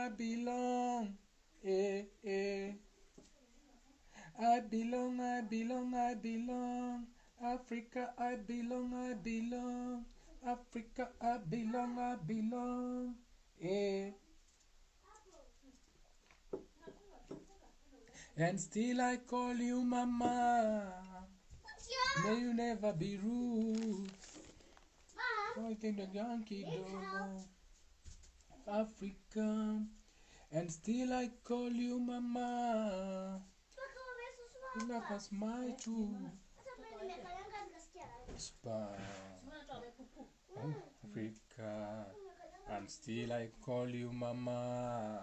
I belong. Eh, eh. I belong, I belong, I belong. Africa, I belong, I belong. Africa, I belong, I belong. Eh. And still I call you mama. May you never be rude. I think the yankee dog. Africa. And still I call you mama. That was my truth. Africa. And still I call you mama.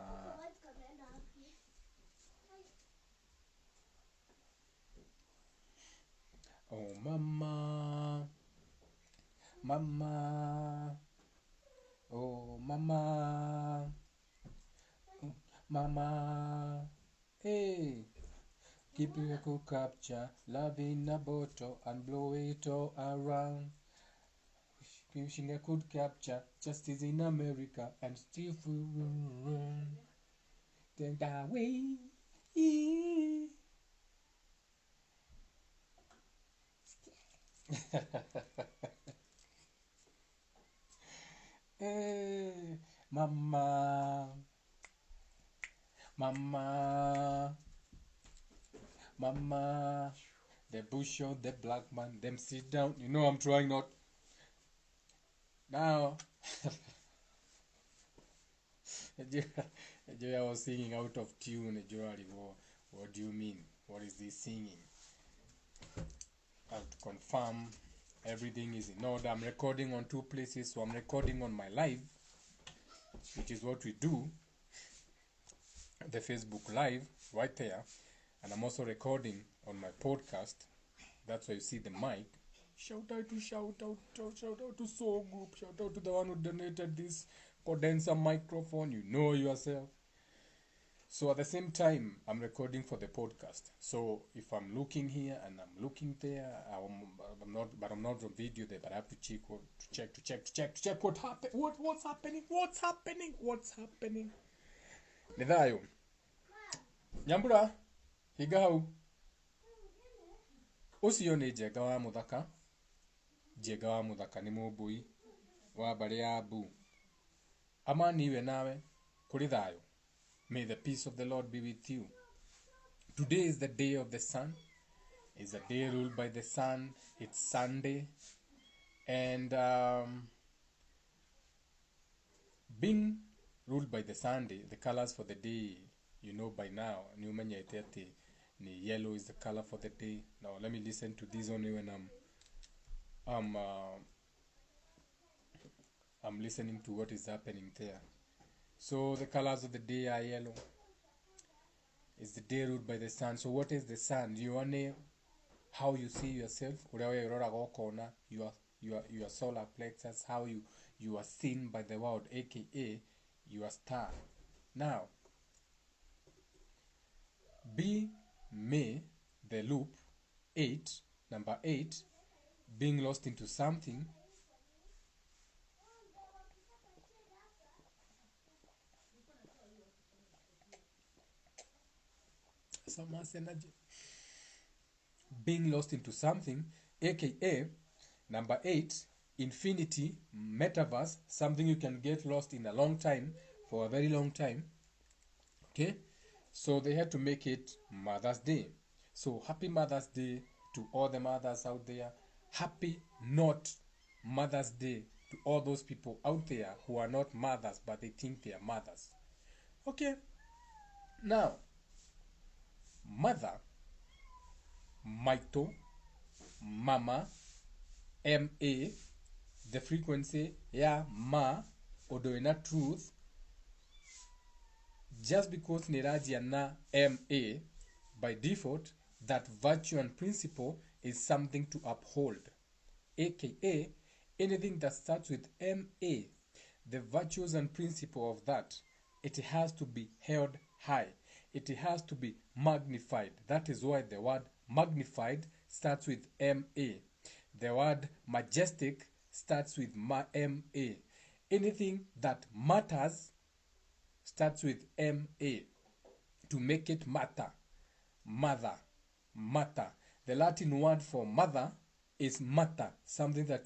Oh mama. Mama. Oh mama. Mama. Hey. Keep your cool capture, love in a bottle and blow it all around. Wishing I could capture justice in America and still run. Then that way. Hey, mama. Mama. Mama. The bush or the black man, them sit down. You know I'm trying not. Now. I was singing out of tune. What do you mean? What is this singing? I have to confirm everything is in order. I'm recording on 2 places, so I'm recording on my live, which is what we do, the Facebook live right there, and I'm also recording on my podcast. That's why you see the mic. Shout out to Soul Group. Shout out to the one who donated this condenser microphone. You know yourself. So at the same time, I'm recording for the podcast. So if I'm looking here and I'm looking there, I'm not on video there, but I have to check what happened. What's happening? Nidhayo. Nyambura, higau. Usione jega wa muthaka. Jega wa muthaka ni mubui wa bari ya bu. Amani iwe nawe kuri thayo. May the peace of the Lord be with you. Today is the day of the sun. It's a day ruled by the sun. It's Sunday. And being ruled by the Sunday, the colors for the day, you know by now. Yellow is the color for the day. Now let me listen to this only when I'm listening to what is happening there. So the colors of the day are yellow. It's the day ruled by the sun. So what is the sun? You want how you see yourself, your solar plexus, how you are seen by the world, aka your star. Now, B May the loop 8, number 8, being lost into something. Energy. Being lost into something, aka number 8, infinity, metaverse, something you can get lost in a long time, for a very long time. Okay, so they had to make it Mother's Day. So happy Mother's Day to all the mothers out there. Happy not Mother's Day to all those people out there who are not mothers but they think they are mothers. Okay, now mother, maito, mama, ma, the frequency ya ma odoina truth, just because nirajia na ma, by default that virtue and principle is something to uphold, aka anything that starts with ma, the virtues and principle of that, it has to be held high. It has to be magnified. That is why the word magnified starts with M-A. The word majestic starts with M-A. Anything that matters starts with M-A to make it matter. Mother. Matter. The Latin word for mother is matter. Something that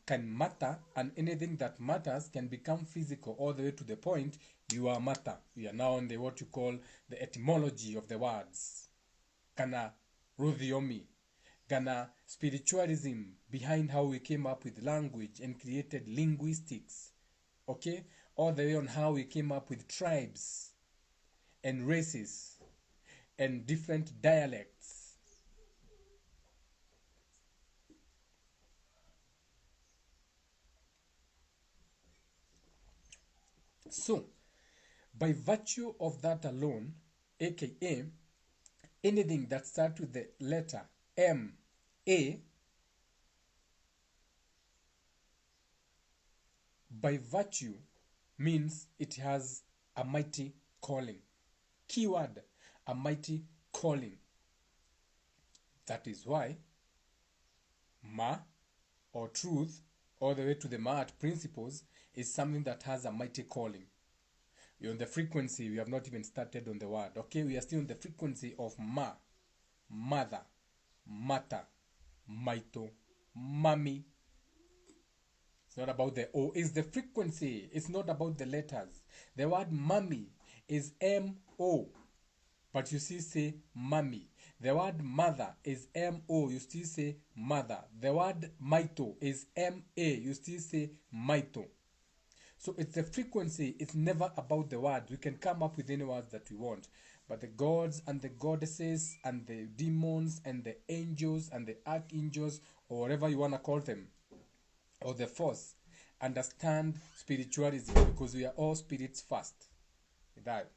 can matter, and anything that matters can become physical all the way to the point you are matter. We are now on the what you call the etymology of the words. Kana Ruthiomi. Kana spiritualism behind how we came up with language and created linguistics. Okay? All the way on how we came up with tribes and races and different dialects. So, by virtue of that alone, aka anything that starts with the letter M, A, by virtue means it has a mighty calling. Keyword, a mighty calling. That is why Ma or truth, all the way to the Ma'at principles, is something that has a mighty calling. We're on the frequency, we have not even started on the word. Okay, we are still on the frequency of Ma, mother, matter, maito, mummy. It's not about the O, it's the frequency. It's not about the letters. The word mummy is M-O, but you still say mummy. The word mother is M-O, you still say mother. The word maito is M-A, you still say maito. So it's the frequency, it's never about the words. We can come up with any words that we want. But the gods and the goddesses and the demons and the angels and the archangels, or whatever you want to call them, or the force, understand spiritualism, because we are all spirits first. That.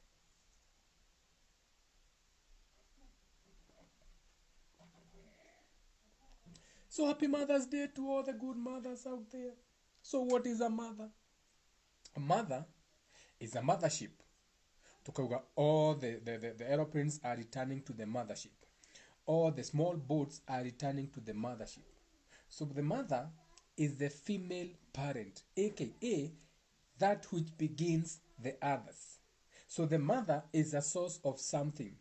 So happy Mother's Day to all the good mothers out there. So what is a mother? A mother is a mothership. Tukauga, all the aeroplanes are returning to the mothership. All the small boats are returning to the mothership. So the mother is the female parent, aka that which begins the others. So the mother is a source of something.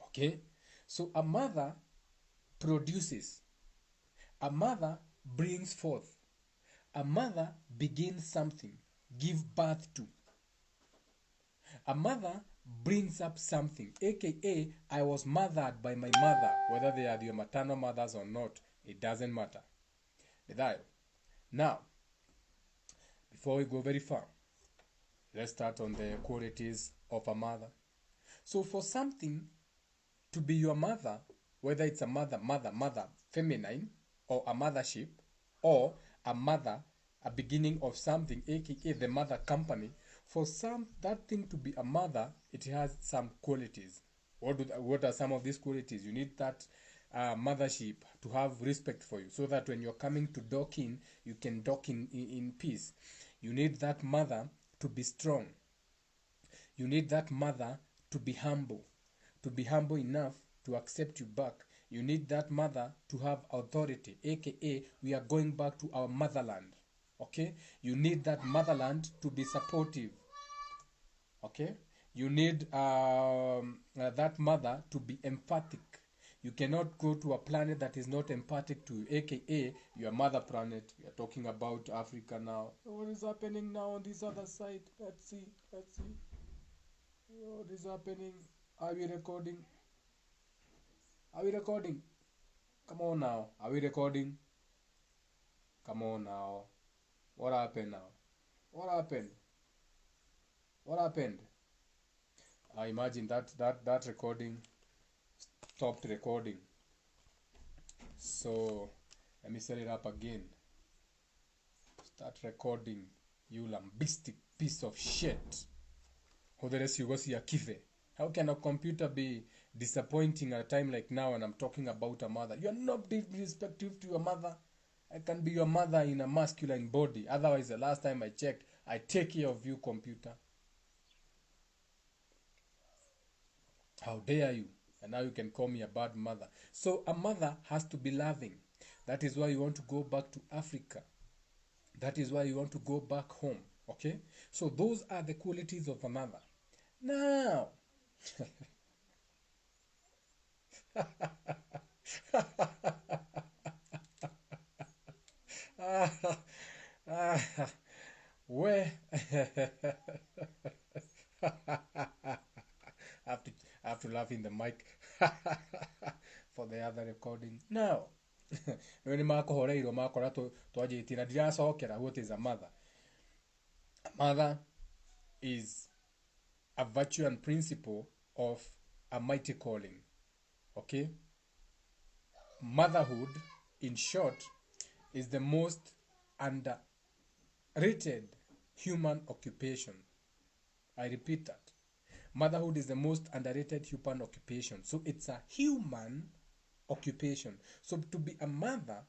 Okay? So a mother produces. A mother brings forth. A mother begins something, give birth to. A mother brings up something, aka I was mothered by my mother, whether they are your maternal mothers or not, it doesn't matter. Now, before we go very far, let's start on the qualities of a mother. So for something to be your mother, whether it's a mother, feminine, or a mothership, or a mother, a beginning of something, aka the mother company, for that thing to be a mother, it has some qualities. What are some of these qualities? You need that mothership to have respect for you, so that when you're coming to dock in, you can dock in peace. You need that mother to be strong. You need that mother to be humble enough to accept you back. You need that mother to have authority, aka we are going back to our motherland. Okay? You need that motherland to be supportive. Okay? You need that mother to be empathic. You cannot go to a planet that is not empathic to you, aka your mother planet. We are talking about Africa now. What is happening now on this other side? Let's see. What is happening? Are we recording? Come on now. Are we recording? Come on now. What happened now? What happened? I imagine that recording stopped recording. So let me set it up again. Start recording, you lambistic piece of shit. How can a computer be disappointing at a time like now when I'm talking about a mother? You're not disrespectful to your mother. I can be your mother in a masculine body. Otherwise, the last time I checked, I take care of you, computer. How dare you? And now you can call me a bad mother. So a mother has to be loving. That is why you want to go back to Africa. That is why you want to go back home. Okay? So those are the qualities of a mother. Now, where I have to laugh in the mic for the other recording. Now, nĩ makũhoreirwo makora twajĩtira ndiracokera. What is a mother? A mother is a virtue and principle of a mighty calling. Okay? Motherhood, in short, is the most underrated human occupation. I repeat that. Motherhood is the most underrated human occupation. So it's a human occupation. So to be a mother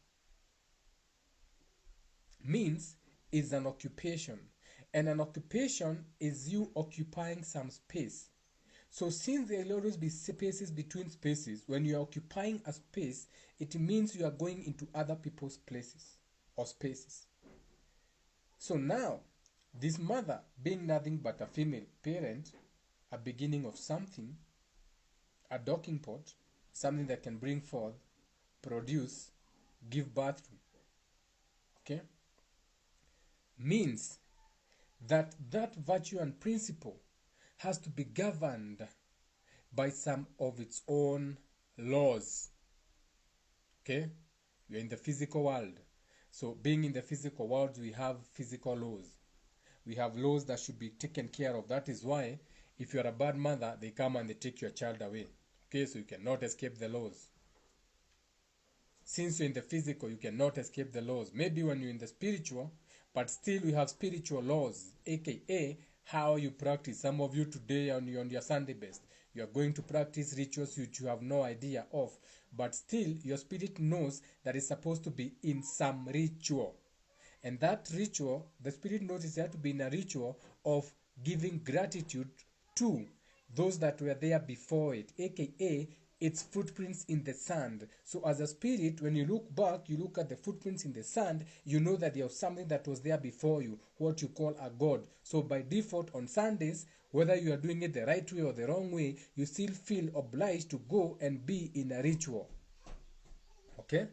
means is an occupation. And an occupation is you occupying some space. So since there will always be spaces between spaces, when you are occupying a space, it means you are going into other people's places or spaces. So now, this mother, being nothing but a female parent, a beginning of something, a docking pot, something that can bring forth, produce, give birth to, okay, means that that virtue and principle has to be governed by some of its own laws. Okay? We are in the physical world. So being in the physical world, we have physical laws. We have laws that should be taken care of. That is why if you are a bad mother, they come and they take your child away. Okay, so you cannot escape the laws. Since you're in the physical, you cannot escape the laws. Maybe when you're in the spiritual, but still we have spiritual laws, aka how you practice. Some of you today on your Sunday best, you are going to practice rituals which you have no idea of, but still your spirit knows that it's supposed to be in some ritual. And that ritual, the spirit knows it has to be in a ritual of giving gratitude to those that were there before it, aka its footprints in the sand. So as a spirit, when you look back, you look at the footprints in the sand, you know that there was something that was there before you, what you call a god. So by default on Sundays, whether you are doing it the right way or the wrong way, you still feel obliged to go and be in a ritual. Okay?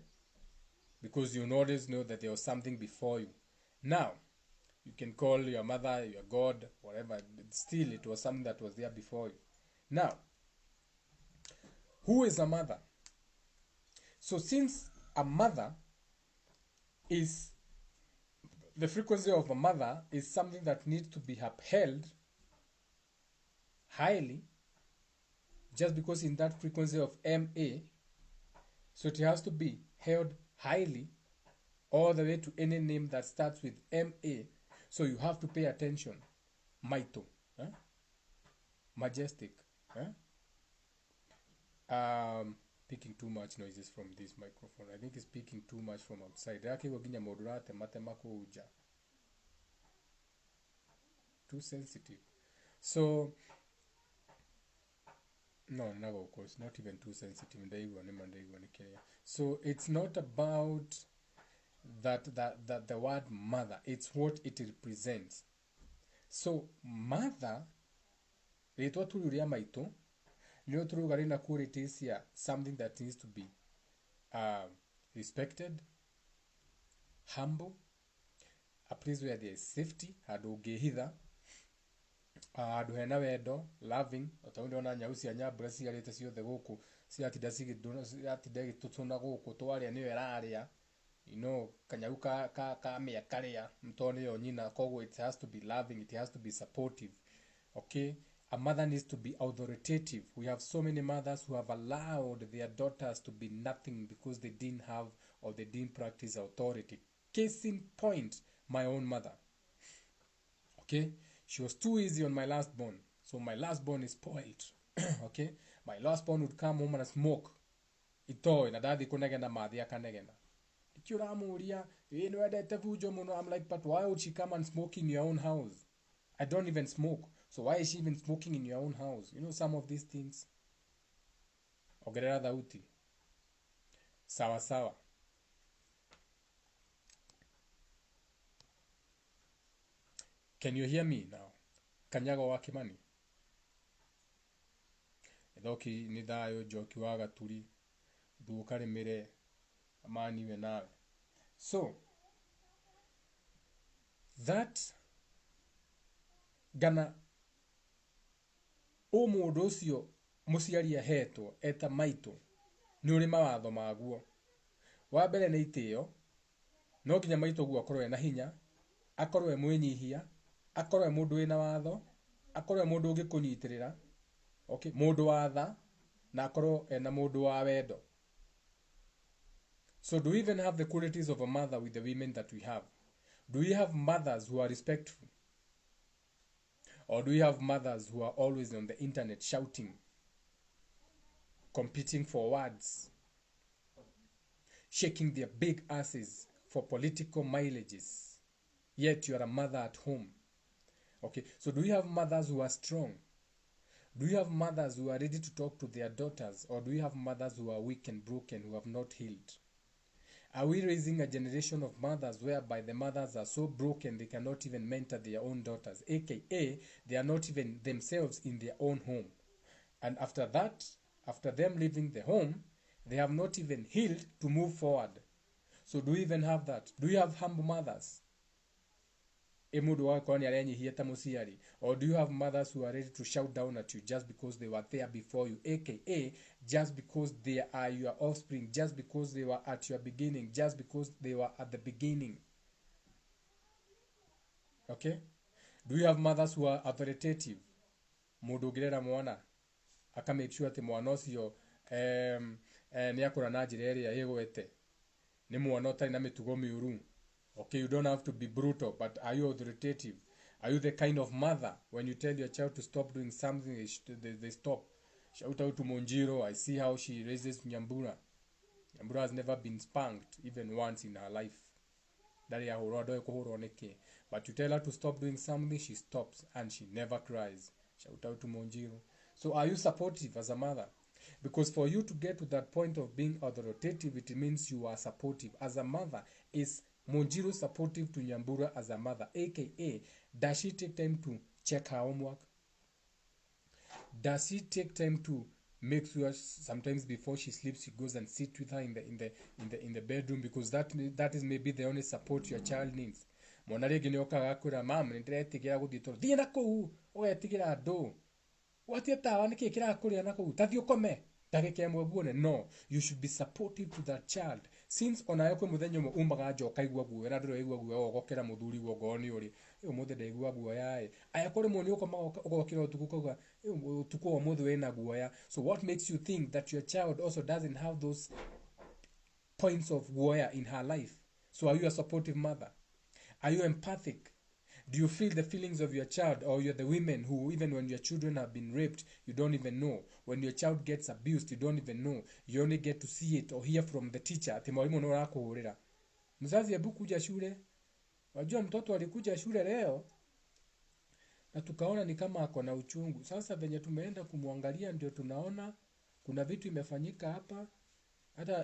Because you always know that there was something before you. Now, you can call your mother, your God, whatever, but still it was something that was there before you. Now, who is a mother? So since a mother is, the frequency of a mother is something that needs to be upheld highly, just because in that frequency of MA, so it has to be held highly all the way to any name that starts with MA. So you have to pay attention. Maito, majestic, picking too much noises from this microphone. I think it's picking too much from outside. Too sensitive. So no, never, of course, not even too sensitive. So it's not about that the word mother, it's what it represents. So mother, rĩtwa tururia maitũ nĩyo tũruga rĩna qualities here, something that needs to be respected, humble, a place where there is safety, handũ ũngĩhitha, handũ hena wendo, loving. Ũtaũndona nyau cia nyambura ciarĩte ciothe gũkũ ciratinda igĩtũtũna gũkũ twarĩa nĩyo ĩrarĩa, you know, kanyau ka mĩakarĩa mtoni yo nyina. Koguo it has to be loving, it has to be supportive. Okay, a mother needs to be authoritative. We have so many mothers who have allowed their daughters to be nothing because they didn't have or they didn't practice authority. Case in point, my own mother. Okay, she was too easy on my last born, so my last born is spoiled. Okay, my last born would come home and smoke itoy na daddy kunegena mathi akanegena. I'm like, but why would she come and smoke in your own house? I don't even smoke, so why is she even smoking in your own house? You know, some of these things. Ogerera thauti. Sawa sawa. Can you hear me now? Kanyago wa Kimani. Thoki ni thayo njoki wa gaturi thukare mire amani we nawe. So that gana o mundu ucio muciari ahetwo eta maito ni uri mawatho maguo. Wa mbere ni itio, no nginya maito guo akorwo ena hinya, akorwo e mwinyihia, akorwo e mundu wina watho, akorwo e mundu ungikunyitirira, okay, mundu wa tha, na akorwo ena mundu wa wendo. So do we even have the qualities of a mother with the women that we have? Do we have mothers who are respectful? Or do we have mothers who are always on the internet shouting, competing for words, shaking their big asses for political mileages, yet you are a mother at home? Okay, so do we have mothers who are strong? Do you have mothers who are ready to talk to their daughters? Or do you have mothers who are weak and broken, who have not healed? Are we raising a generation of mothers whereby the mothers are so broken they cannot even mentor their own daughters, aka they are not even themselves in their own home? And after that, after them leaving the home, they have not even healed to move forward. So do we even have that? Do you have humble mothers? Or do you have mothers who are ready to shout down at you just because they were there before you, aka just because they are your offspring, just because they were at your beginning, just because they were at the beginning? Okay? Do you have mothers who are authoritative? Mundu girera mwana aka make sure ati mwana ucio ni akura na njira iria igwete, ni mwana utari na mitugo miuru. Okay, you don't have to be brutal, but are you authoritative? Are you the kind of mother when you tell your child to stop doing something, they stop? Shout out to Monjiro. I see how she raises Nyambura. Nyambura has never been spanked even once in her life. But you tell her to stop doing something, she stops and she never cries. Shout out to Monjiro. So are you supportive as a mother? Because for you to get to that point of being authoritative, it means you are supportive. As a mother, is Monjiro supportive to Nyambura as a mother? AKA, does she take time to check her homework? Does she take time to make sure sometimes before she sleeps she goes and sit with her in the bedroom, because that is maybe the only support your child needs? Mwana rege ni okaga kwira mama ndiretigira guthie toro thie na kuu ugetigira andu watie tawa niki kirakuria na kuu tathio kome ndagika imwe guone. No, you should be supportive to that child, since onayo kwe muthenya mo umbaga njoka igwa guo na ndiro igwa guo ogokera muthuri guo ngoni uri iyo muthe ndaigwa guo yae aya kore moni ukoma ogokira utuku koga utuku wa muthe wena guo ya. So what makes you think that your child also doesn't have those points of warrior in her life? So are you a supportive mother? Are you empathic? Do you feel the feelings of your child? Or you're the women who, even when your children have been raped, you don't even know. When your child gets abused, you don't even know. You only get to see it or hear from the teacher. Ati mwalimu anaona akuhurira. Mzazi hebu kuja shule. Wajua mtoto alikuja shule leo na tukaona ni kama ako na uchungu. Sasa venye tumeenda kumwangalia ndio tunaona kuna vitu imefanyika hapa.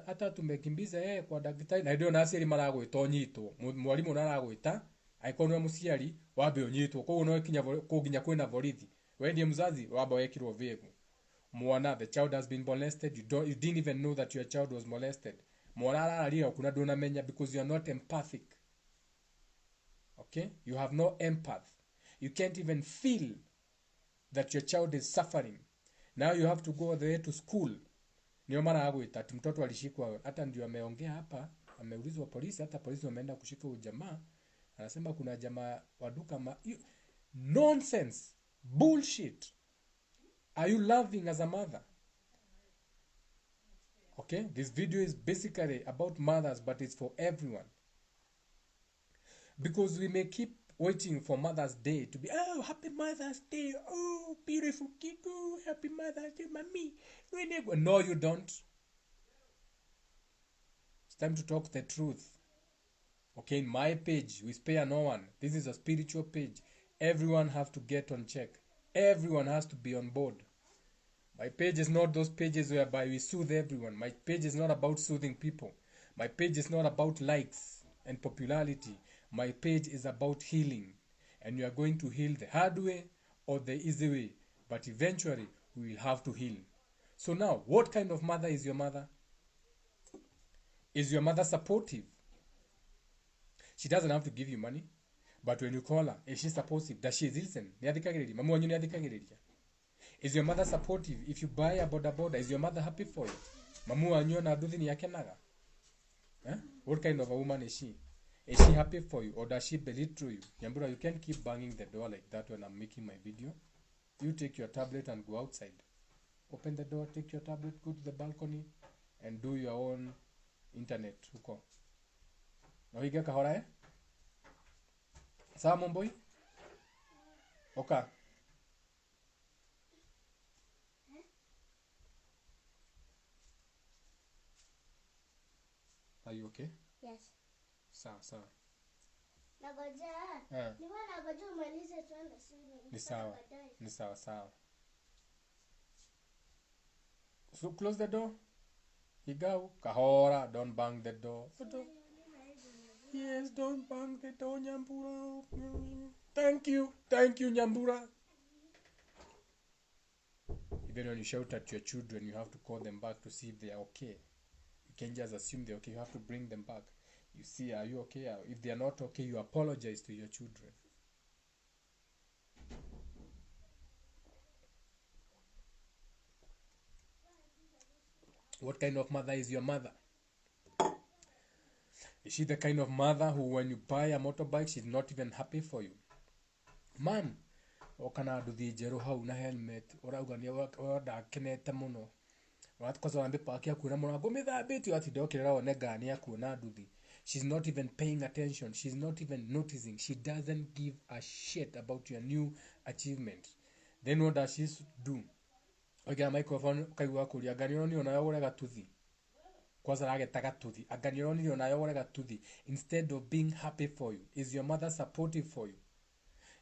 Hata tumekimbiza yeye kwa daktari na ndio nasi ali maragwita onyitwo. Mwalimu naragwita aikonwa muciari wabe onyitwo koguo no kinya kuginya kwina borithi. We ndiye mzazi waba wekirwo vegu. Mwana, the child has been molested, you didn't even know that your child was molested. Mwana araria kuna ndona menya because you are not empathic. Okay? You have no empath. You can't even feel that your child is suffering. Now you have to go all the way to school. Ndio maana agwita ati mtoto alishikwa, hata ndio ameongea hapa, ameulizwa polisi, hata polisi wameenda kushika huyo jamaa. Anasema kuna jamaa waduka nonsense, bullshit. Are you loving as a mother? Okay, this video is basically about mothers, but it's for everyone. Because we may keep waiting for Mother's Day to be, oh, happy Mother's Day, oh, beautiful Kiku, happy Mother's Day, mommy. No, you don't. It's time to talk the truth. Okay, in my page, we spare no one. This is a spiritual page. Everyone has to get on check. Everyone has to be on board. My page is not those pages whereby we soothe everyone. My page is not about soothing people. My page is not about likes and popularity. My page is about healing. and you are going to heal the hard way or the easy way, but eventually we will have to heal. So now, what kind of mother is your mother? Is your mother supportive? She doesn't have to give you money, but when you call her, is she supportive? Does she listen? Is your mother supportive? If you buy a boda boda, is your mother happy for you? What kind of a woman is she? Is she happy for you, or does she belittle you? Nyambura, you can't keep banging the door like that when I'm making my video. You take your tablet and go outside. Open the door, take your tablet, go to the balcony, and do your own internet. Huko. Nawiga kahora eh? Sawa momboy? Oka. Are you okay? Yes. Sawa. Nagoja. Nagoja umalize tuende shule. Ni sawa. So close the door. Higau. Kahora. Don't bang the door. Yes, don't bang the door, Nyambura. Thank you, Nyambura. Even when you shout at your children, you have to call them back to see if they are okay. You can't just assume they're okay. You have to bring them back. You see, are you okay? If they are not okay, you apologize to your children. What kind of mother is your mother? Is she the kind of mother who, when you buy a motorbike, she's not even happy for you? Man, okana duthi jeru hau na helmet, orauga ni oda kenete muno. Watkoza wambe paki ya kuna mwana gomithambitio ati ndokirera one ngani ya kuona duthi. She's not even paying attention. She's not even noticing. She doesn't give a shit about your new achievement. Then what does she do? Oiga microphone kaigua kuria ngani ni ona yogore gatuthi. Kwanza ragetaga tuthi. Angani ni ona yogore gatuthi. Instead of being happy for you, is your mother supportive for you?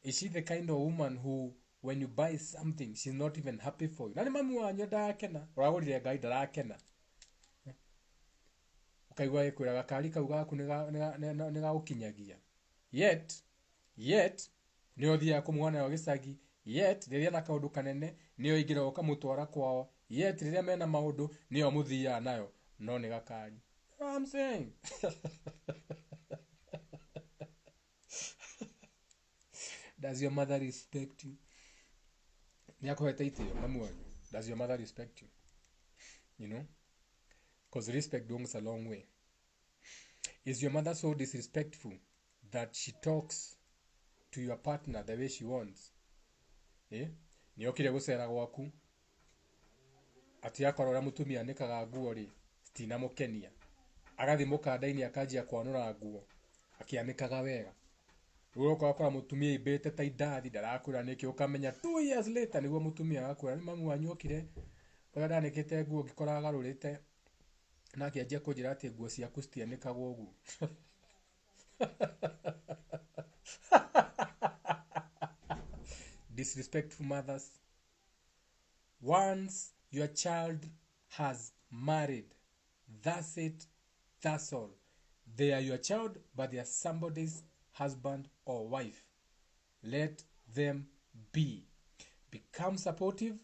Is she the kind of woman who, when you buy something, she's not even happy for you? Nani mamu wanyu ndakena? Uragurire ngai ndarakena. Ukaigua ikwira gakari kau gaku ni gagukinyagia. Yet ni othia kumwana wa gicagi. Yet riria na kaundu kanene ni oigira ukamutwara kwao. Yet riria mena maundu ni omuthia nayo. No ni gakari. You know what I'm saying? Does your mother respect you? Does your mother respect you? You know? Because respect goes a long way. Is your mother so disrespectful that she talks to your partner the way she wants? Ni okire gucera gwaku ati akorora mutumia nikaga nguo ri stina mukenia agathi mukanda-ini akanjia kwanura nguo akianikaga wega. Uroka akora mutumia ibete ta idathi ndarakura niki ukamenya 2 years later niguo mutumia akura ni mamu wanyu okire oya ndanikite nguo ngikora agarurite na akianjia kunjira ati nguo ciaku citianikagwo uguo. Disrespectful mothers. Once your child has married, that's it, that's all. They are your child, but they are somebody's husband or wife. Let them be. Become supportive,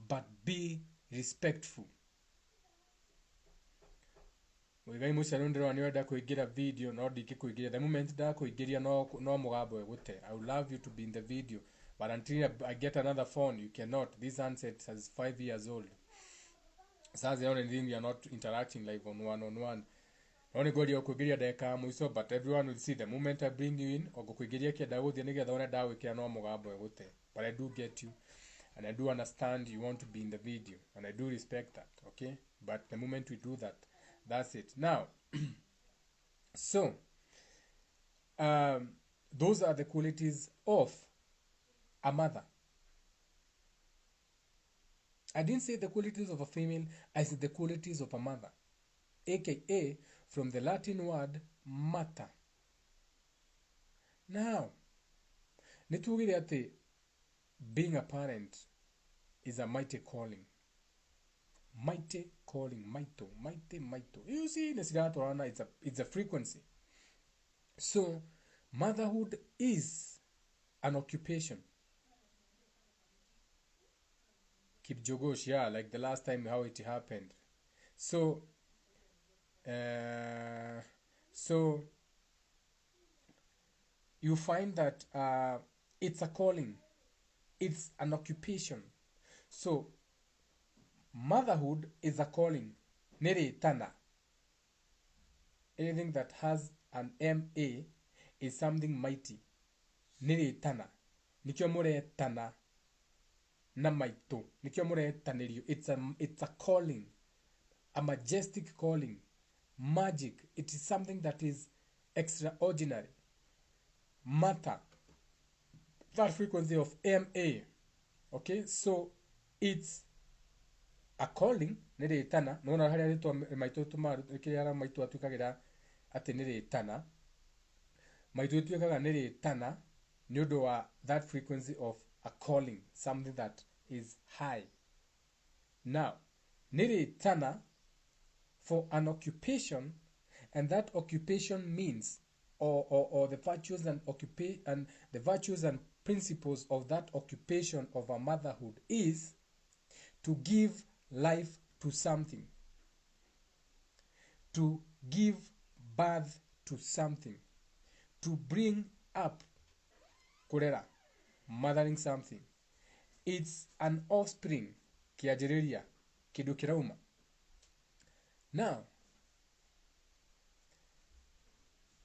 but be respectful. Wigai muciaro ndiro ni wenda kuigira video no ndiki kuigira. The moment da kuigiria no mugambo egute. I would love you to be in the video, but until I get another phone you cannot. This handset is 5 years old. So the only thing, we are not interacting live on one. Only go to kuigiria deka muiso, but everyone will see the moment I bring you in or go kuigiria ke dawo de nige dawo dawo ke no mugambo egute. But I do get you and I do understand you want to be in the video and I do respect that, okay? But the moment we do that, that's it. Now, so, those are the qualities of a mother. I didn't say the qualities of a female, I said the qualities of a mother. AKA, from the Latin word, mater. Now, nitugire ati being a parent is a mighty calling. Mighty calling, mighty. You see, it's a frequency. So, motherhood is an occupation. Kipjogosh, yeah, like the last time how it happened. So, uh, so you find that it's a calling, it's an occupation. So, motherhood is a calling. Nere tana. Anything that has an MA is something mighty. Nere tana. Nikyo more tana. Na maito. Nikyo more tanerio. It's a calling. A majestic calling. Magic. It is something that is extraordinary. Matter. That frequency of MA. Okay, so it's a calling nere tana nona haria ritwa maito tuma kiara maito atukagira ati nere tana maito atukaga nere tana nyodo wa that frequency of a calling, something that is high. Now nere tana for an occupation, and that occupation means or the virtues and the virtues and principles of that occupation of a motherhood is to give life to something, to give birth to something, to bring up, kurera, mothering something. It's an offspring, kiajereria, kidukirauma. Now,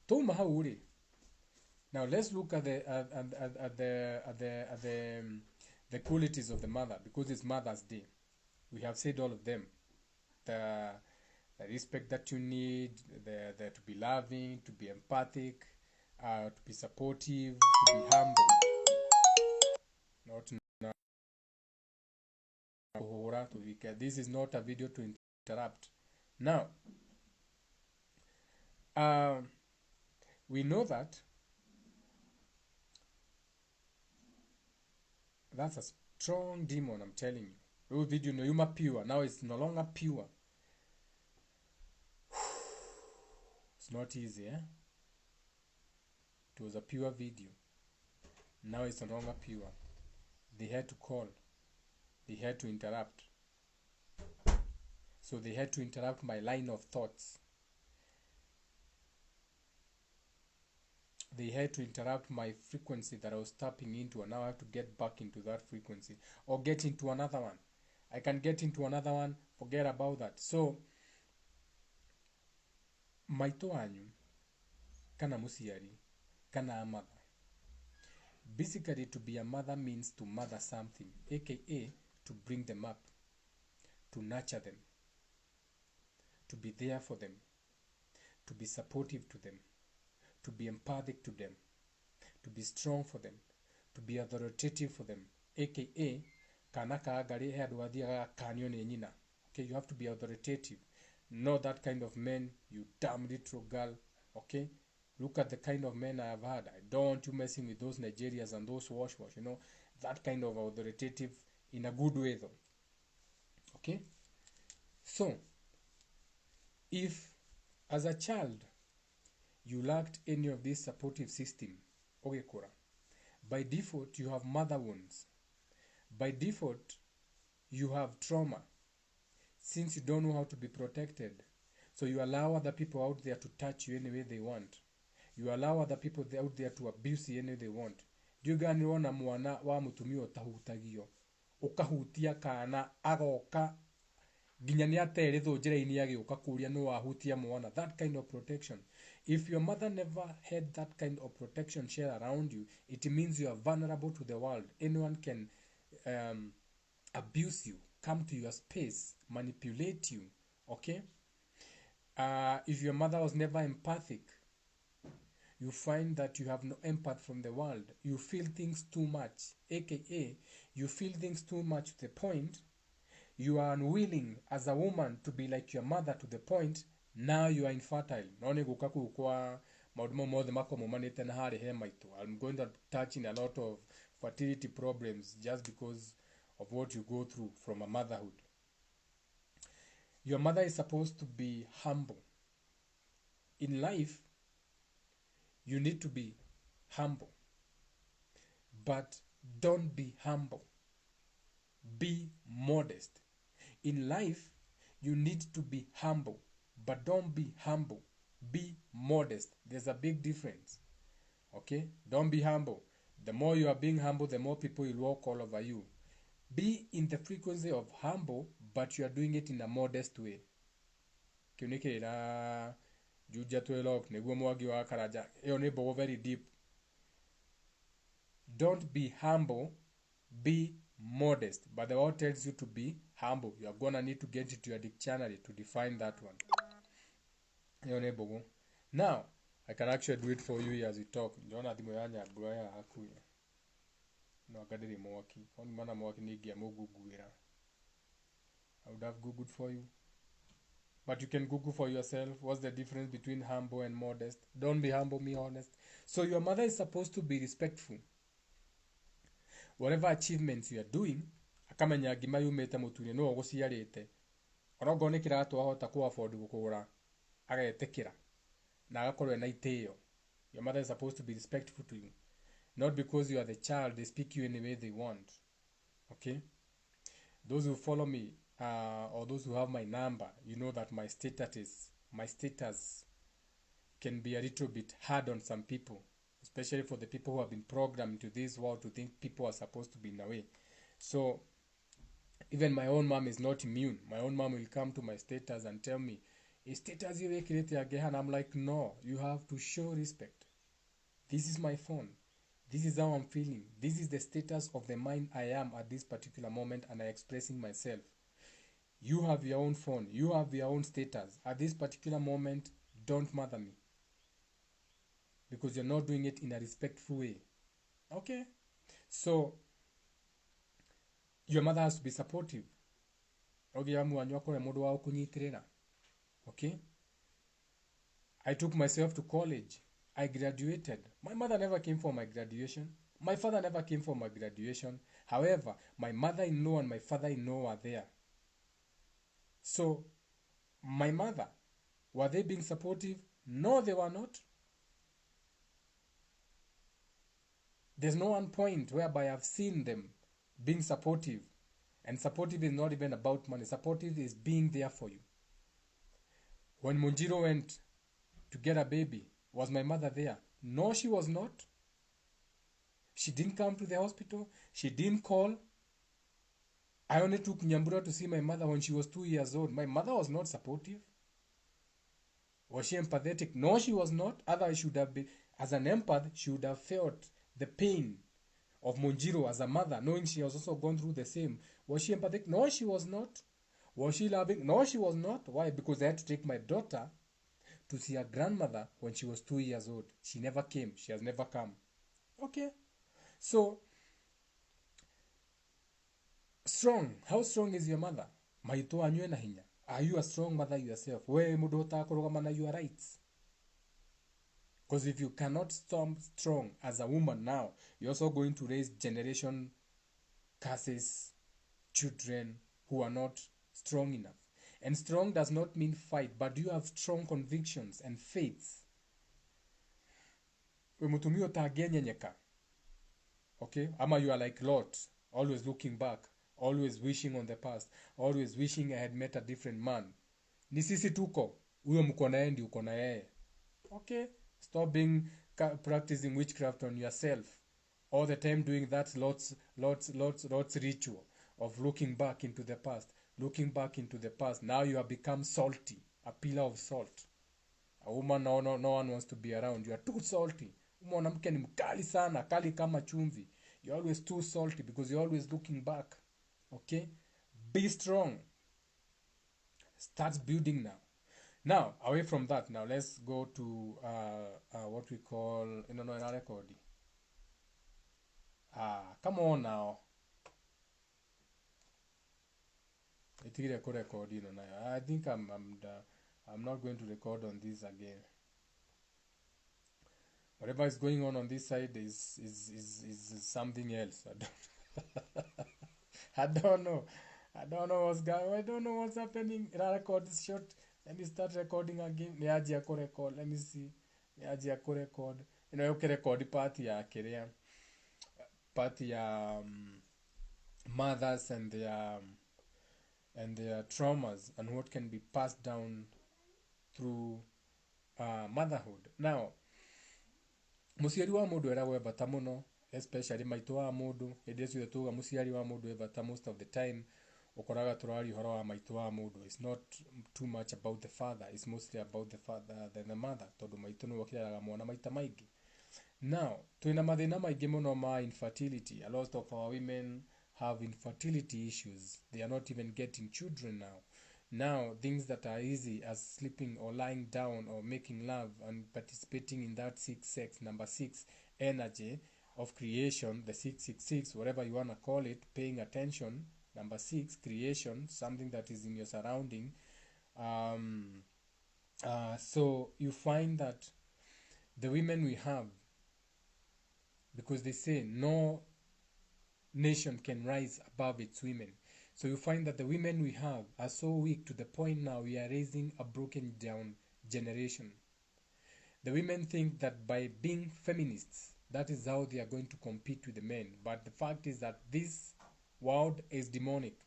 toma hauri. Now let's look at the qualities of the mother, because it's Mother's Day. We have said all of them. The respect that you need, the to be loving, to be empathic, to be supportive, to be humble. Not now. This is not a video to interrupt. Now, we know that that's a strong demon, I'm telling you. This video no yuma pure. Now it's no longer pure. It's not easy, eh? It was a pure video. Now it's no longer pure. They had to call. They had to interrupt. So they had to interrupt my line of thoughts. They had to interrupt my frequency that I was tapping into, and now I have to get back into that frequency or get into another one. I can get into another one, forget about that. So, maito anyu, kana musiari, kana a mother. Basically, to be a mother means to mother something, aka to bring them up, to nurture them, to be there for them, to be supportive to them, to be empathic to them, to be strong for them, to be authoritative for them, aka kanaka agari headwadia canyon nyina. Okay, you have to be authoritative. Not that kind of man, you damn little girl. Okay, look at the kind of men I have had. I don't want you messing with those Nigerians and those wash. You know, that kind of authoritative in a good way though. Okay, so if as a child you lacked any of this supportive system, okay, Kura, by default you have mother wounds. By default you have trauma, since you don't know how to be protected. So you allow other people out there to touch you any way they want. You allow other people out there to abuse you any way they want. Diugani wona mwana wa mutumio tahutagio. Ukahutia kana agoka ginya ni ateretho njira-ini agioka kuria no wahutia mwana. That kind of protection. If your mother never had that kind of protection shared around you, it means you are vulnerable to the world. Anyone can abuse you, come to your space, manipulate you. Okay? If your mother was never empathic, you find that you have no empathy from the world. You feel things too much, aka you feel things too much to the point you are unwilling as a woman to be like your mother, to the point now you are infertile. I'm going to touch in a lot of fertility problems just because of what you go through from a motherhood. Your mother is supposed to be humble. In life, you need to be humble. but don't be humble. Be modest. In life, you need to be humble, but don't be humble. Be modest. There's a big difference. Okay? Don't be humble. The more you are being humble, the more people will walk all over you. Be in the frequency of humble, but you are doing it in a modest way. Kiunikira juja twelok neguo mwagi wa karaja. Eyo ne bogo very deep. Don't be humble, be modest. But the word tells you to be humble. You are gonna need to get into your dictionary to define that one. Eyo ne bogo. Now, I can actually do it for you as we talk. Ndona thimo yanya bwaya hakuye. No agadiri mwaki. Oni mana mwaki nigia muguguira. I would have Googled for you. But you can Google for yourself. What's the difference between humble and modest? Don't be humble, be honest. So your mother is supposed to be respectful. Whatever achievements you are doing, akamenya gima yumete mutune no guciarite. Onogo ni kiratu ahota ku afford gukura. Agaetekira. Na agakorwe na iteyo. Your mother is supposed to be respectful to you. Not because you are the child, they speak you any way they want. Okay? Those who follow me, or those who have my number, you know that my status can be a little bit hard on some people, especially for the people who have been programmed to this world to think people are supposed to be in a way. So even my own mom is not immune. My own mom will come to my status and tell me, status you again. I'm like, no, you have to show respect. This is my phone. This is how I'm feeling. This is the status of the mind I am at this particular moment, and I'm expressing myself. You have your own phone. You have your own status. At this particular moment, don't mother me. Because you're not doing it in a respectful way. Okay? So, your mother has to be supportive. Okay? I took myself to college. I graduated. My mother never came for my graduation. My father never came for my graduation. However, my mother-in-law and my father-in-law were there. So, my mother, were they being supportive? No, they were not. There's no one point whereby I've seen them being supportive. And supportive is not even about money. Supportive is being there for you. When Munjiro went to get a baby, was my mother there? No, she was not. She didn't come to the hospital. She didn't call. I only took Nyambura to see my mother when she was 2 years old. My mother was not supportive. Was she empathetic? No, she was not. Otherwise, she would have been, as an empath, she would have felt the pain of Monjiro as a mother, knowing she has also gone through the same. Was she empathetic? No, she was not. Was she loving? No, she was not. Why? Because I had to take my daughter to see her grandmother when she was 2 years old. She never came. She has never come. Okay? So, strong. How strong is your mother? Maito anywe na hinya. Are you a strong mother yourself? We mudota kurugama na your rights. Because if you cannot stand strong as a woman now, you're also going to raise generation curses, children who are not strong enough. And strong does not mean fight, but you have strong convictions and faiths. Okay? Ama you are like Lot, always looking back, always wishing on the past, always wishing I had met a different man. Ni sisi tuko, uyo mko na yeye ndi uko na yeye. Okay? Stop practicing witchcraft on yourself. All the time doing that lots ritual of looking back into the past. Looking back into the past. Now you have become salty. A pillar of salt. A woman no one wants to be around. You are too salty. Mwanamke ni mkali sana. Kali kama chumvi. You're always too salty because you're always looking back. Okay? Be strong. Start building now. Now, away from that, now let's go to what we call, record. Come on now. I think I'm not going to record on this again. Whatever is going on this side is something else. I don't know. I don't know what's happening. Record is short. Let me start recording again. Record. Let me see. Record. You can record party ya kerea. but their mothers and their traumas and what can be passed down through motherhood. Now, muciari wa mundu eragwo bata muno, especially maitu wa mundu. Hĩndĩ ciothe tuga muciari wa mundu e bata, most of the time ukoraga turari horo wa maitu wa mundu. It's not too much about the father, it's mostly about the father than the mother, tondu maitu ni wakiraga mwana maita maingi. Now, tuina mathina maingi muno ma infertility. A lot of our women have infertility issues. They are not even getting children now. Now, things that are easy as sleeping or lying down or making love and participating in that sex, number 6, energy of creation, the 666, whatever you want to call it, paying attention, number 6, creation, something that is in your surrounding. So you find that the women we have, because they say no nation can rise above its women. So you find that the women we have are so weak to the point now we are raising a broken down generation. The women think that by being feminists, that is how they are going to compete with the men. But the fact is that this world is demonic.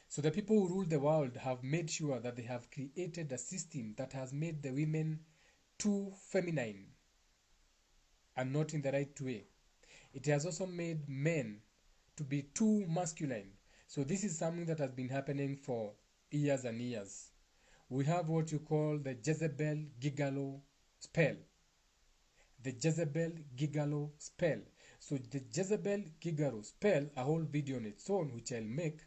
So the people who rule the world have made sure that they have created a system that has made the women too feminine and not in the right way. It has also made men to be too masculine. So this is something that has been happening for years and years. We have what you call the Jezebel Gigolo spell. The Jezebel Gigolo spell. So the Jezebel Gigolo spell, a whole video on its own, which I'll make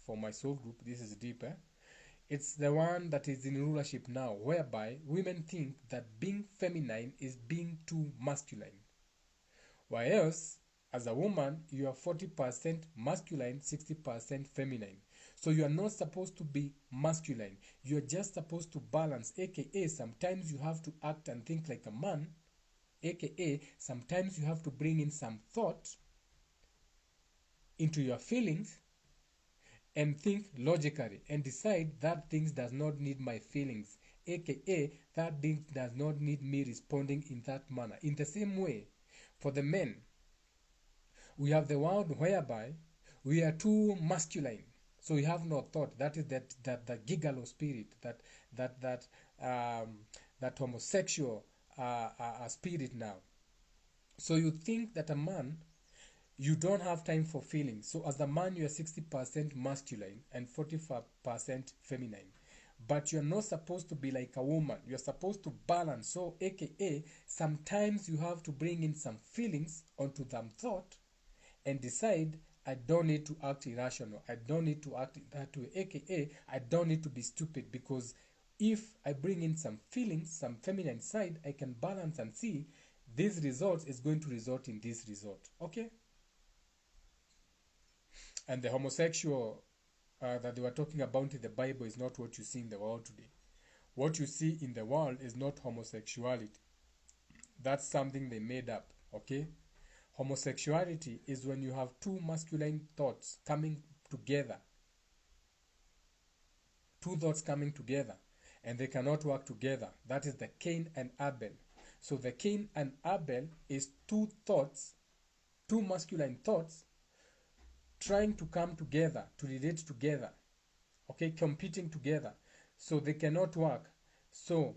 for my soul group. This is deeper. It's the one that is in rulership now, whereby women think that being feminine is being too masculine. While else, as a woman, you are 40% masculine, 60% feminine. So you are not supposed to be masculine. You are just supposed to balance, aka sometimes you have to act and think like a man, aka sometimes you have to bring in some thought into your feelings and think logically and decide that things does not need my feelings, aka that thing does not need me responding in that manner. In the same way, for the men, we have the world whereby we are too masculine, so we have no thought. That is that gigolo spirit, that homosexual spirit now. So you think that a man, you don't have time for feelings. So as a man, you are 60% masculine and 40% feminine. But you're not supposed to be like a woman. You're supposed to balance. So aka sometimes you have to bring in some feelings onto them thought and decide, I don't need to act irrational. I don't need to act in that way. AKA, I don't need to be stupid, because if I bring in some feelings, some feminine side, I can balance and see this result is going to result in this result. Okay? And the homosexual that they were talking about in the Bible is not what you see in the world today. What you see in the world is not homosexuality. That's something they made up. Okay? Homosexuality is when you have two masculine thoughts coming together. Two thoughts coming together, and they cannot work together. That is the Cain and Abel. So the Cain and Abel is two thoughts, two masculine thoughts, trying to come together, to relate together. Okay, competing together. So they cannot work. So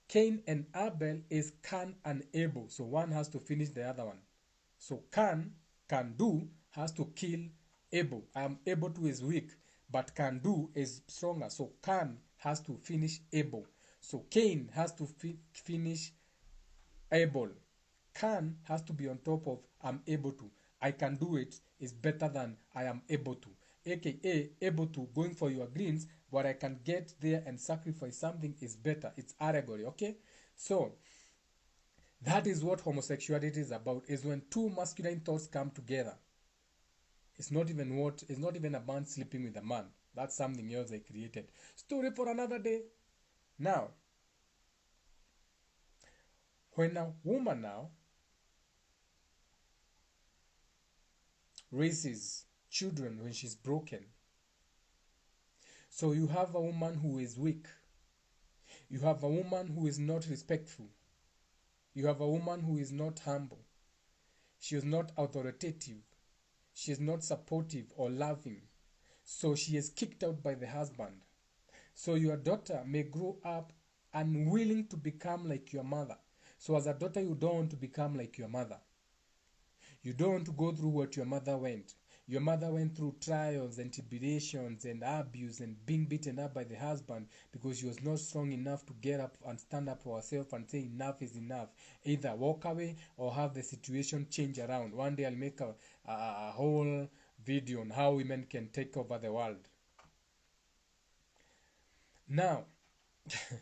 Cain and Abel is Cain and Abel. So one has to finish the other one. So can do, has to kill Abel. I am able to is weak, but can do is stronger. So can has to finish Abel. So Cain has to finish Abel. Can has to be on top of I'm able to. I can do it is better than I am able to. AKA able to, going for your dreams, what I can get there and sacrifice something is better. It's allegory, okay? So that is what homosexuality is about, is when two masculine thoughts come together. It's not even a man sleeping with a man. That's something else they created. Story for another day. Now, when a woman now raises children when she's broken, so you have a woman who is weak. You have a woman who is not respectful. You have a woman who is not humble. She is not authoritative. She is not supportive or loving. So she is kicked out by the husband. So your daughter may grow up unwilling to become like your mother. So as a daughter, you don't want to become like your mother. You don't want to go through what your mother went. Your mother went through trials and tribulations and abuse and being beaten up by the husband because she was not strong enough to get up and stand up for herself and say enough is enough. Either walk away or have the situation change around. One day I'll make a whole video on how women can take over the world. Now, it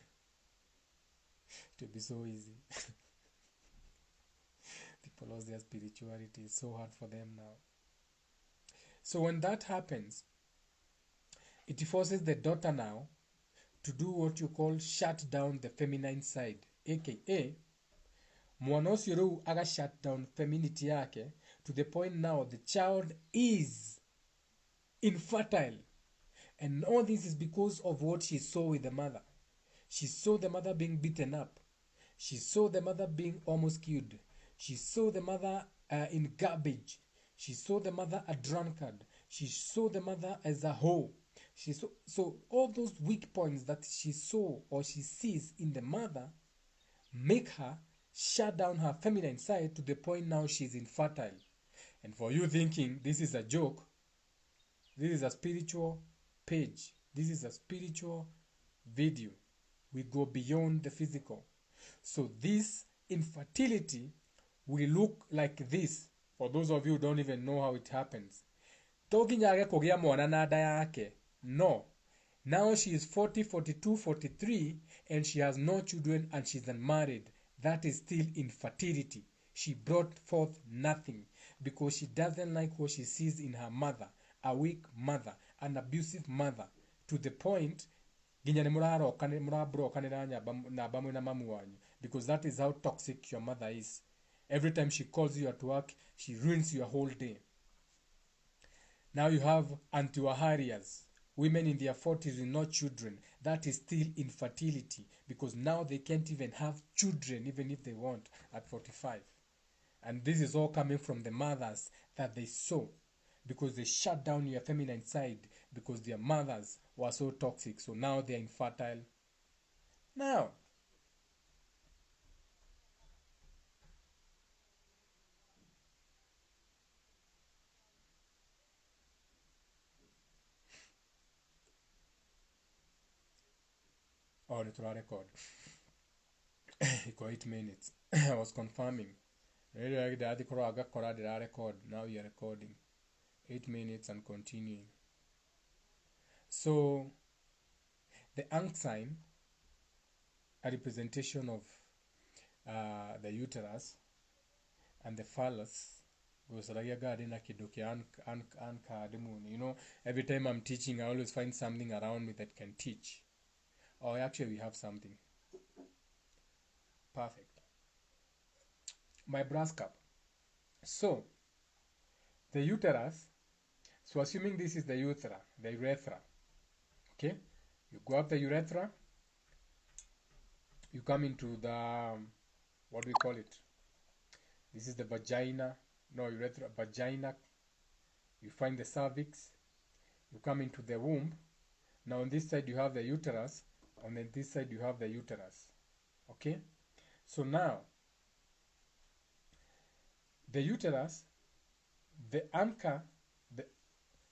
will be so easy. People lost their spirituality. It's so hard for them now. So when that happens, it forces the daughter now to do what you call shut down the feminine side, aka mwana ucio riu aga shut down femininity yake to the point now the child is infertile. And all this is because of what she saw with the mother. She saw the mother being beaten up. She saw the mother being almost killed. She saw the mother in garbage. She saw the mother a drunkard. She saw the mother as a hoe. So all those weak points that she saw or she sees in the mother make her shut down her feminine side to the point now she's infertile. And for you thinking this is a joke, this is a spiritual page. This is a spiritual video. We go beyond the physical. So this infertility will look like this. For those of you who don't even know how it happens. Toginyage kugia mwana na nda yake. No. Now she is 40, 42, 43 and she has no children and she's unmarried. That is still infertility. She brought forth nothing because she doesn't like what she sees in her mother. A weak mother, an abusive mother, to the point because that is how toxic your mother is. Every time she calls you at work, she ruins your whole day. Now you have anti-waharias, women in their 40s with no children. That is still infertility because now they can't even have children even if they want at 45. And this is all coming from the mothers that they saw because they shut down your feminine side because their mothers were so toxic. So now they're infertile. Now, oh, the record. Iko 8 minutes. I was confirming. Now you're recording. 8 minutes and continuing. So, the Ankh sign, a representation of the uterus and the phallus, goes you know, every time I'm teaching, I always find something around me that can teach. Oh, actually, we have something. Perfect. My brass cup. So, the uterus, so assuming this is the urethra, okay? You go up the urethra, you come into the, what do we call it? This is the vagina, no, urethra, vagina. You find the cervix, you come into the womb. Now on this side you have the uterus, on this side you have the uterus, okay? So now, the uterus, the anchor,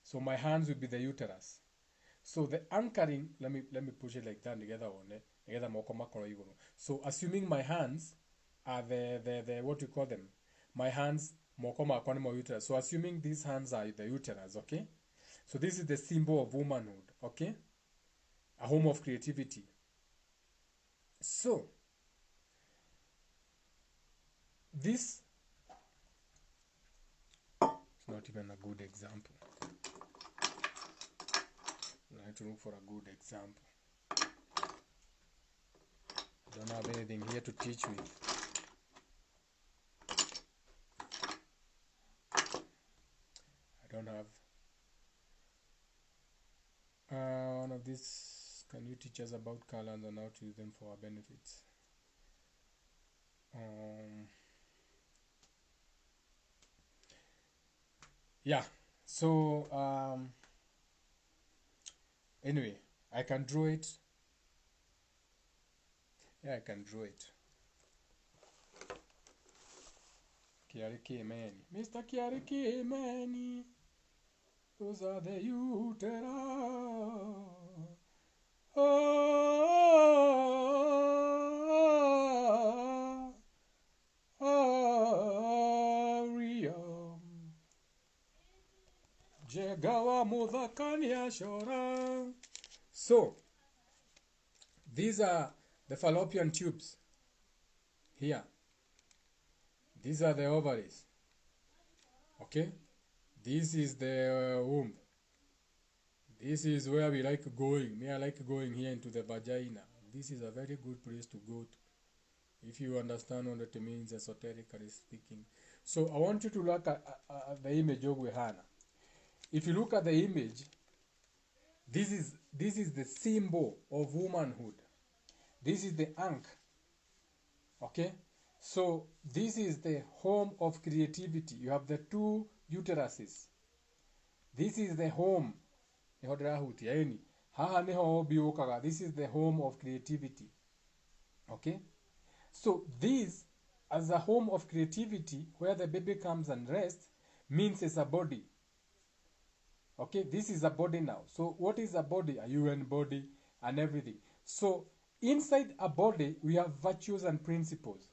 so my hands will be the uterus. So the anchoring, let me push it like that together on. So assuming my hands are the what do you call them? My hands uterus. So assuming these hands are the uterus, okay? So this is the symbol of womanhood, okay? A home of creativity. So this is not even a good example. I have to look for a good example. I don't have anything here to teach with. I don't have one of these. Can you teach us about colors and how to use them for our benefits? Yeah. So anyway, I can draw it. Yeah, I can draw it. Kiariki Mani. Mr. Kiariki Mani. Those are the utera. Jegawa Mudhakanya Shora. So, these are the fallopian tubes. Here. These are the ovaries. Okay? This is the womb. This is where we like going. Me, I like going here into the vagina. This is a very good place to go to. If you understand what it means esoterically speaking. So I want you to look at the image of Hannah. If you look at the image, this is the symbol of womanhood. This is the ankh. Okay? So this is the home of creativity. You have the two uteruses. This is the home. This is the home of creativity. Okay? So this, as a home of creativity, where the baby comes and rests, means it's a body. Okay? This is a body now. So what is a body? A UN body and everything. So inside a body, we have virtues and principles.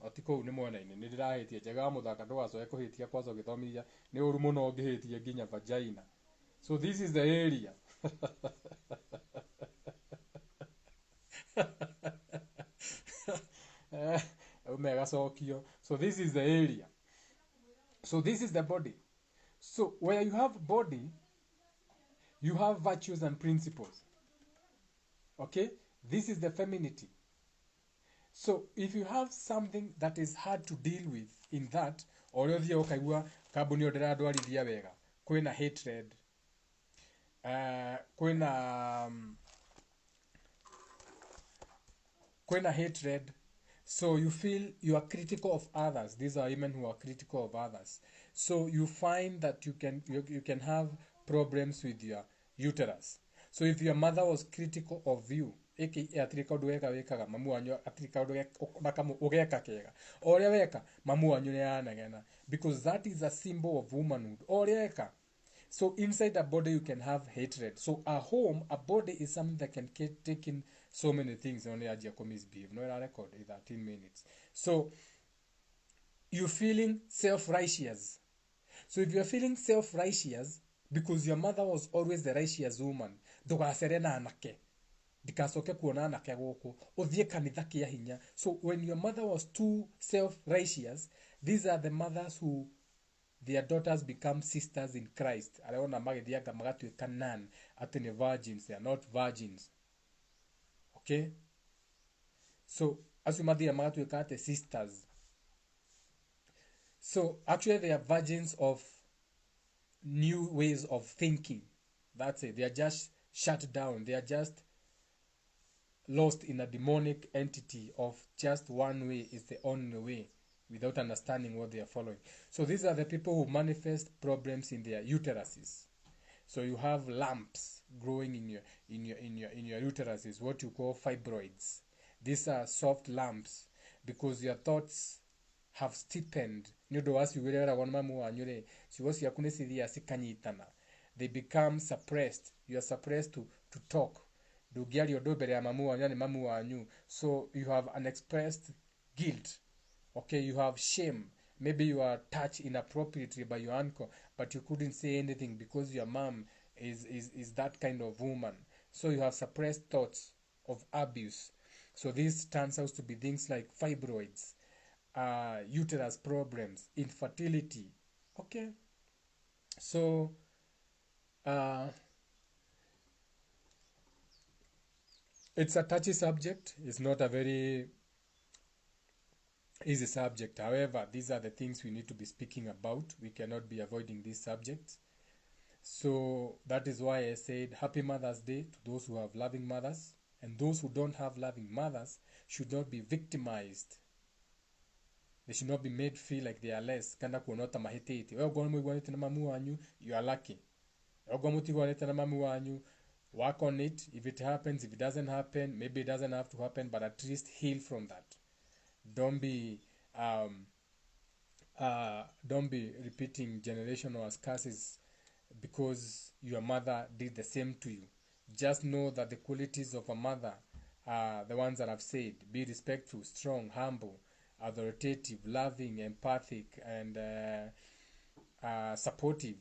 Otiko unimwana ini nidirahitie jaga muthaka ndwacoe kuhitia kwazo githomithia ni uru muno ngihitie nginya vagina. So this is the area. So this is the area. So this is the body. So where you have body, you have virtues and principles. Okay? This is the femininity. So if you have something that is hard to deal with in that, or kwena hatred, kwena hatred, so you feel you are critical of others. These are women who are critical of others. So you find that you can have problems with your uterus. So if your mother was critical of you, because that is a symbol of womanhood. So inside a body you can have hatred. So a home, a body is something that can take in so many things. Only a Giacomo's behave. No, I record 13 minutes. So you're feeling self-righteous. So if you're feeling self-righteous because your mother was always the righteous woman, so when your mother was too self-righteous, these are the mothers who their daughters become sisters in Christ. Virgins, they are not virgins. Okay? So as you mother sisters. So actually they are virgins of new ways of thinking. That's it. They are just shut down. They are just lost in a demonic entity of just one way is the only way, without understanding what they are following. So these are the people who manifest problems in their uteruses. So you have lumps growing in your uteruses, what you call fibroids. These are soft lumps because your thoughts have stiffened. They become suppressed. You are suppressed to talk. So you have unexpressed guilt. Okay, you have shame. Maybe you are touched inappropriately by your uncle, but you couldn't say anything because your mom is that kind of woman. So you have suppressed thoughts of abuse. So this turns out to be things like fibroids, uterus problems, infertility. Okay, so it's a touchy subject. It's not a very easy subject. However, these are the things we need to be speaking about. We cannot be avoiding these subjects. So that is why I said Happy Mother's Day to those who have loving mothers, and those who don't have loving mothers should not be victimized They should not be made feel like they are less. Kanda kuonota mahititi. Ogwa mwigwanite na mamu wanyu, you are lucky. Ogwa mutigwanite na mamu wanyu, work on it. If it happens, if it doesn't happen, maybe it doesn't have to happen, but at least heal from that. Don't be repeating generational curses because your mother did the same to you. Just know that the qualities of a mother are the ones that I've said. Be respectful, strong, humble, authoritative, loving, empathic, and supportive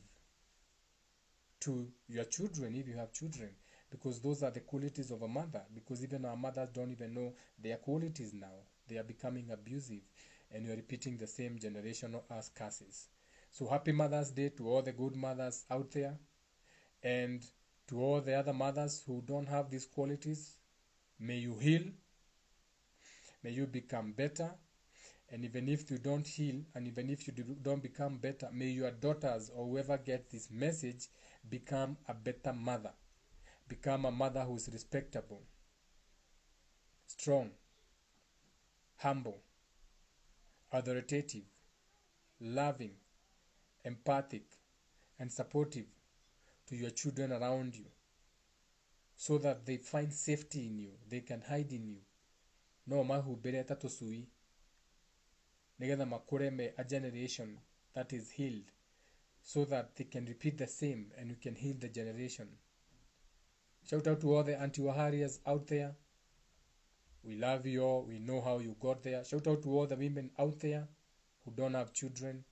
to your children if you have children, because those are the qualities of a mother. Because even our mothers don't even know their qualities now. They are becoming abusive, and you're repeating the same generational curses. So happy Mother's Day to all the good mothers out there, and to all the other mothers who don't have these qualities. May you heal, may you become better, and even if you don't heal, and even if you don't become better, may your daughters or whoever gets this message become a better mother. Become a mother who is respectable, strong, humble, authoritative, loving, empathic, and supportive to your children around you, so that they find safety in you, they can hide in you. No mahubere tatosui. Negetha makureme a generation that is healed, so that they can repeat the same and you can heal the generation. Shout out to all the anti-Waharias out there. We love you all. We know how you got there. Shout out to all the women out there who don't have children,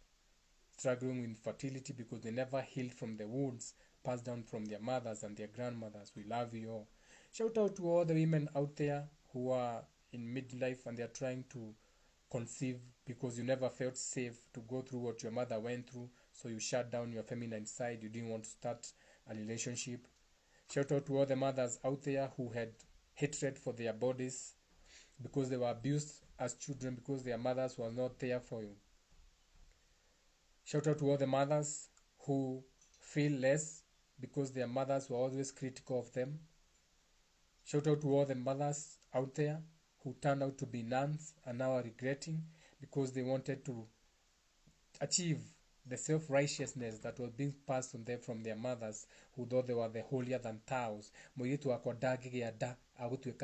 struggling with infertility because they never healed from the wounds passed down from their mothers and their grandmothers. We love you all. Shout out to all the women out there who are in midlife and they are trying to conceive because you never felt safe to go through what your mother went through, so you shut down your feminine side. You didn't want to start a relationship. Shout out to all the mothers out there who had hatred for their bodies because they were abused as children because their mothers were not there for you. Shout out to all the mothers who feel less because their mothers were always critical of them. Shout out to all the mothers out there who turned out to be nuns and now are regretting because they wanted to achieve the self-righteousness that was being passed on them from their mothers, who thought they were the holier than thous.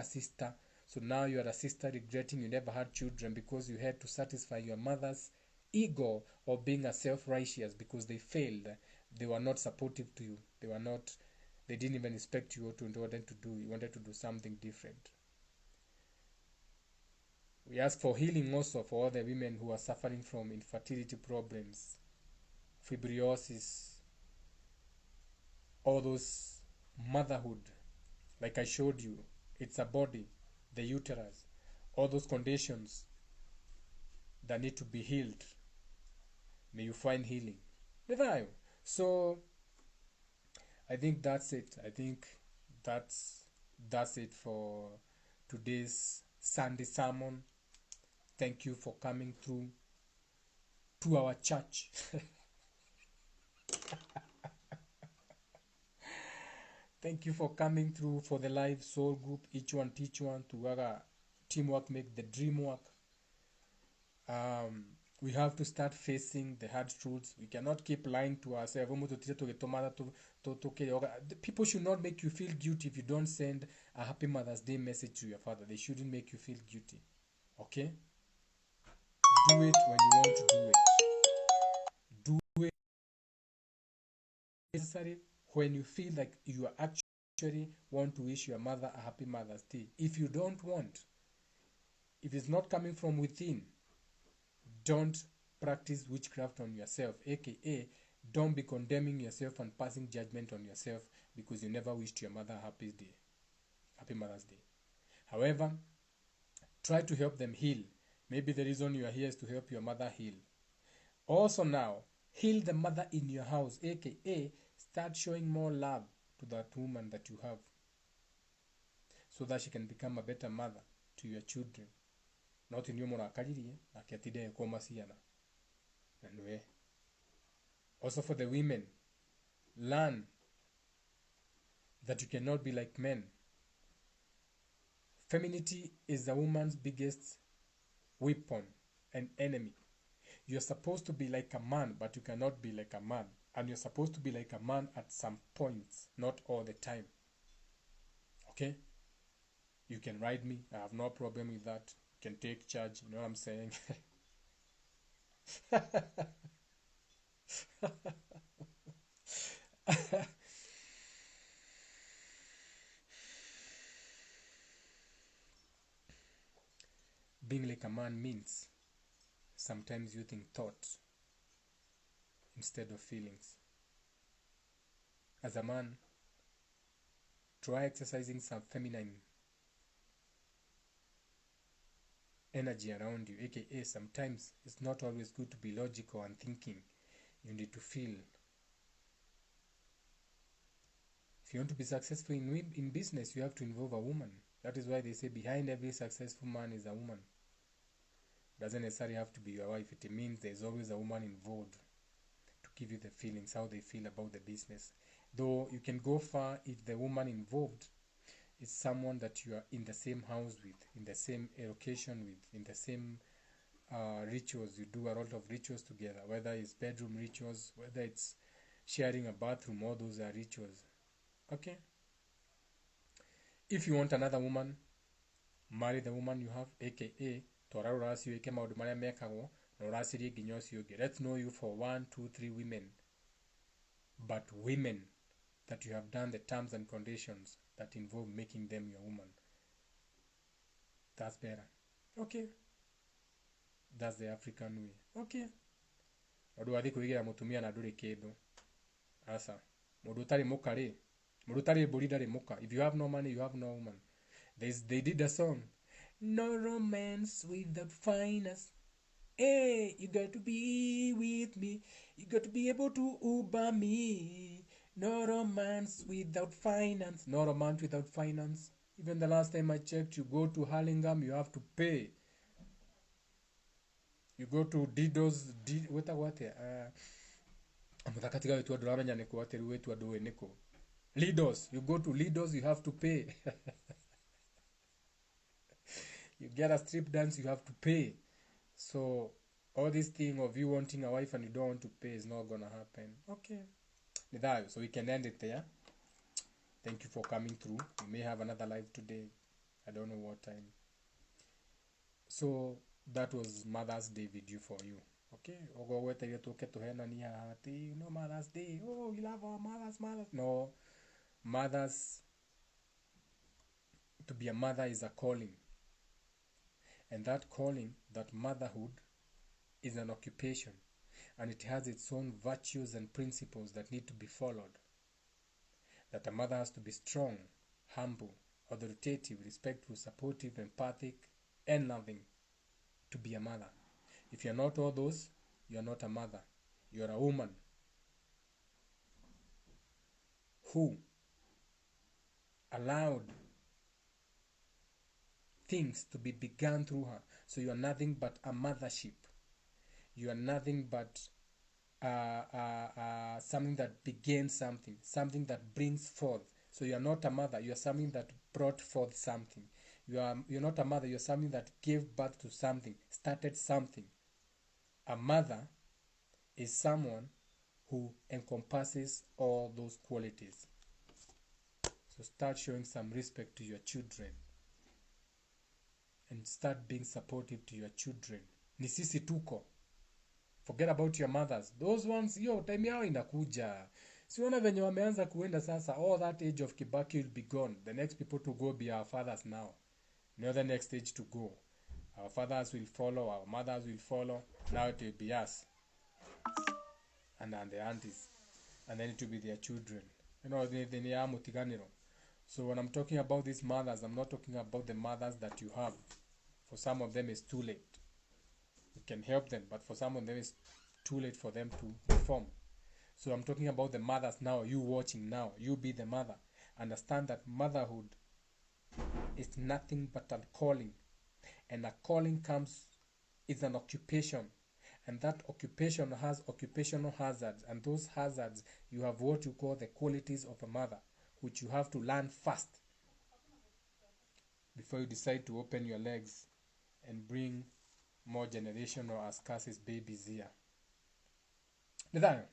Sister. So now you are a sister regretting you never had children because you had to satisfy your mother's ego of being a self-righteous because they failed. They were not supportive to you. They didn't even expect you to wanted to do. You wanted to do something different. We ask for healing also for all the women who are suffering from infertility problems, fibrosis, all those motherhood. Like I showed you, it's a body, the uterus, all those conditions that need to be healed. May you find healing. So I think that's it. I think that's it for today's Sunday sermon. Thank you for coming through to our church. Thank you for coming through for the live soul group. Each one teach one. Together, teamwork make the dream work. We have to start facing the hard truths. We cannot keep lying to ourselves. People should not make you feel guilty if you don't send a happy Mother's Day message to your father. They shouldn't make you feel guilty. Okay? Do it when you want to do it. Do it necessary when you feel like you actually want to wish your mother a happy Mother's Day. If you don't want, if it's not coming from within, don't practice witchcraft on yourself, aka don't be condemning yourself and passing judgment on yourself because you never wished your mother a happy Mother's Day. However, try to help them heal. Maybe the reason you are here is to help your mother heal. Also now, heal the mother in your house, aka start showing more love to that woman that you have so that she can become a better mother to your children. Not in your monakaliri, akiatide komasiana. Anyway. Also for the women, learn that you cannot be like men. Femininity is a woman's biggest weapon and enemy. You're supposed to be like a man, but you cannot be like a man. And you're supposed to be like a man at some points, not all the time. Okay? You can ride me. I have no problem with that. You can take charge. You know what I'm saying? Being like a man means sometimes using thoughts instead of feelings. As a man, try exercising some feminine energy around you, aka sometimes it's not always good to be logical and thinking. You need to feel. If you want to be successful in business, you have to involve a woman. That is why they say behind every successful man is a woman. Doesn't necessarily have to be your wife. It means there's always a woman involved to give you the feelings, how they feel about the business. Though you can go far if the woman involved is someone that you are in the same house with, in the same location with, in the same rituals. You do a lot of rituals together, whether it's bedroom rituals, whether it's sharing a bathroom, all those are rituals. Okay? If you want another woman, marry the woman you have, aka twara ruracio ike maundu maria mekagwo na uracirie nginya ucio ungi. Let's know you for 1, 2, 3 women, but women that you have done the terms and conditions that involve making them your woman. That's better. Okay? That's the African way. Okay? Mundu athi kuigira mutumia na nduri kindu. Asa. Mundu utari muka ri. Mundu utari mburi ndari muka. If you have no money, you have no woman. They did a song. No romance without finance. Hey, you got to be with me. You got to be able to Uber me. No romance without finance. No romance without finance. Even the last time I checked, you go to Hurlingham, you have to pay. You go to Dido's, muthakatika wetu aduramenya niko ateru wetu aduwe niko. Lidos, you go to Lidos, you have to pay. You get a strip dance, you have to pay. So all this thing of you wanting a wife and you don't want to pay is not gonna happen. Okay. So we can end it there. Thank you for coming through. We may have another live today. I don't know what time. So that was Mother's Day video for you. Okay? You know Mother's Day. Oh, we love our mothers. No. Mothers, to be a mother is a calling. And that calling, that motherhood, is an occupation. And it has its own virtues and principles that need to be followed. That a mother has to be strong, humble, authoritative, respectful, supportive, empathic, and loving to be a mother. If you're not all those, you're not a mother. You're a woman who allowed things to be begun through her. So you are nothing but a mothership. You are nothing but something that begins something that brings forth. So you are not a mother. You are something that brought forth something. You're not a mother. You're something that gave birth to something, started something. A mother is someone who encompasses all those qualities. So start showing some respect to your children. And start being supportive to your children. Ni sisi tuko. Forget about your mothers. Those ones, time yao inakuja. Siona venye wameanza kuenda sasa. All that age of Kibaki will be gone. The next people to go be our fathers now. Now the next age to go. Our fathers will follow. Our mothers will follow. Now it will be us. And then the aunties. And then it will be their children. So when I'm talking about these mothers, I'm not talking about the mothers that you have. For some of them, it's too late. You can help them, but for some of them, it's too late for them to perform. So I'm talking about the mothers now, you watching now. You be the mother. Understand that motherhood is nothing but a calling. And a calling is an occupation. And that occupation has occupational hazards. And those hazards, you have what you call the qualities of a mother, which you have to learn fast before you decide to open your legs and bring more generational as curses babies here. Ni thayo.